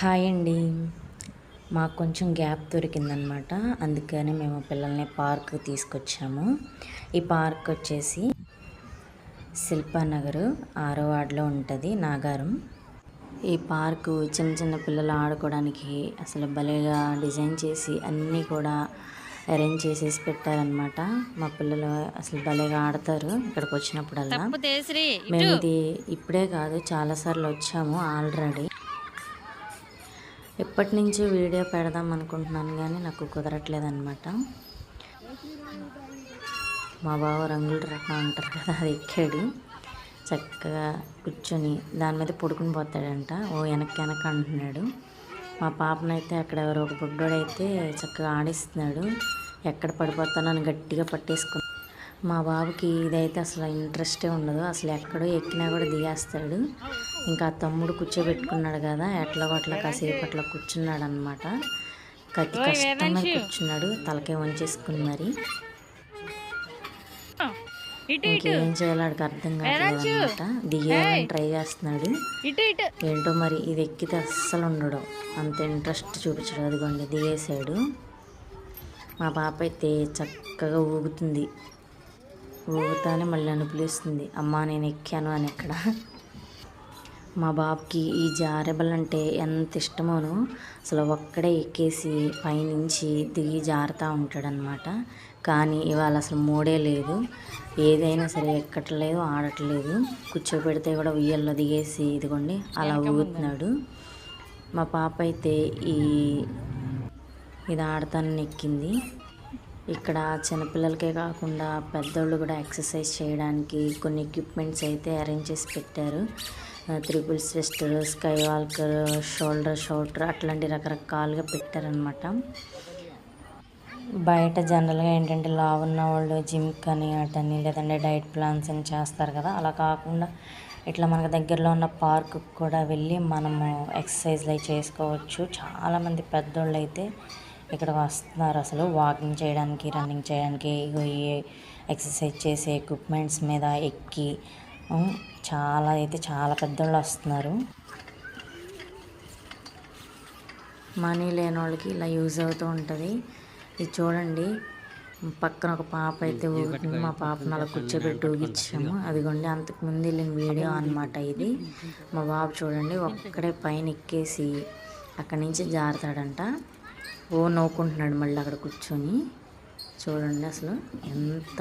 Hi అండి. మాకు కొంచెం గ్యాప్ దొరికిందనమాట. అందుకని మేము పిల్లల్ని పార్క్‌కి తీసుకొచ్చాము. ఈ పార్క్ వచ్చేసి శిల్పానగర్ 6వ వార్డ్‌లో ఉంటది, నాగారం. ఈ పార్కు చిన్న చిన్న పిల్లలు ఆడుకోవడానికి అసలు భలేగా డిజైన్ చేసి అన్నీ కూడా అరేంజ్ చేసేసి పెట్టారనమాట. మా పిల్లలు అసలు భలేగా ఆడతారు ఇక్కడికి వచ్చినప్పుడల్లా. మేము ఇది ఇప్పుడే కాదు, చాలాసార్లు వచ్చాము ఆల్రెడీ. ఎప్పటి నుంచో వీడియో పెడదాం అనుకుంటున్నాను కానీ నాకు కుదరట్లేదన్నమాట. మా బావ రంగుల రత్నం అంటారు కదా, అది ఎక్కాడు. చక్కగా కూర్చొని దాని మీద పడుకుని పోతాడంట. వెనక అంటున్నాడు. మా పాపనైతే అక్కడ ఎవరో ఒక బుడ్డోడైతే చక్కగా ఆడిస్తున్నాడు. ఎక్కడ పడిపోతానని గట్టిగా పట్టేసుకున్నాడు. మా బాబుకి ఇదైతే అసలు ఇంట్రెస్టే ఉండదు. అసలు ఎక్కడో ఎక్కినా కూడా దిగేస్తాడు. ఇంకా తమ్ముడు కూర్చోబెట్టుకున్నాడు కదా, ఎట్లా అట్లా కాసేపు అట్లా కూర్చున్నాడు అనమాట. కత్తి కష్టంగా కూర్చున్నాడు, తలకే వంచేసుకుని మరి. ఇంకేం చేయాలో అడికి అర్థం కావట్లేదు అనమాట. దిగేయాలని ట్రై చేస్తున్నాడు. ఏంటో మరి ఇది ఎక్కితే అస్సలు ఉండడు, అంత ఇంట్రెస్ట్ చూపించడు. అదిగోండి దిగేసాడు. మా పాప అయితే చక్కగా ఊగుతుంది. ఊగుతానే మళ్ళీ నన్ను పిలుస్తుంది, అమ్మా నేను ఎక్కాను అని. ఎక్కడ మా బాబుకి ఈ జారెబల్ అంటే ఎంత ఇష్టమోనో, అసలు ఒక్కడే ఎక్కేసి పైనుంచి దిగి జారుతూ ఉంటాడనమాట. కానీ ఇవాళ అసలు మూడే లేదు, ఏదైనా సరే ఎక్కట్లేదు, ఆడట్లేదు. కూర్చోబెడితే కూడా ఉయ్యల్లో దిగేసి ఇదిగోండి అలా ఊగుతున్నాడు. మా పాప అయితే ఇది ఆడతానని ఎక్కింది. ఇక్కడ చిన్నపిల్లలకే కాకుండా పెద్దోళ్ళు కూడా ఎక్సర్సైజ్ చేయడానికి కొన్ని ఎక్విప్మెంట్స్ అయితే అరేంజ్ చేసి పెట్టారు. త్రిపుల్ స్విస్టర్, స్కై వాల్కర్, షోల్డర్ అట్లాంటి రకరకాలుగా పెట్టారనమాట. బయట జనరల్గా ఏంటంటే లావు ఉన్న వాళ్ళు జిమ్ కానీ అటని లేదంటే డైట్ ప్లాన్స్ అని చేస్తారు కదా, అలా కాకుండా ఇట్లా మనకు దగ్గరలో ఉన్న పార్క్ కూడా వెళ్ళి మనము ఎక్సర్సైజ్లు అవి చేసుకోవచ్చు. చాలామంది పెద్దోళ్ళు అయితే ఇక్కడ వస్తున్నారు అసలు వాకింగ్ చేయడానికి, రన్నింగ్ చేయడానికి. ఈ ఎక్సర్సైజ్ చేసే ఎక్విప్మెంట్స్ మీద ఎక్కి చాలా పెద్దోళ్ళు వస్తున్నారు. మనీ లేని వాళ్ళకి ఇలా యూజ్ అవుతూ ఉంటుంది. ఇది చూడండి, పక్కన ఒక పాప అయితే ఊగుతుంది. మా పాపను అలా కూర్చోబెట్టి ఊగిచ్చాము. అదిగోండి అంతకుముందు వెళ్ళిన వీడియో అనమాట ఇది. మా బాబు చూడండి ఒక్కడే పైన ఎక్కేసి అక్కడి నుంచి జారుతాడంట. నవ్వుకుంటున్నాడు మళ్ళీ అక్కడ కూర్చొని. చూడండి అసలు ఎంత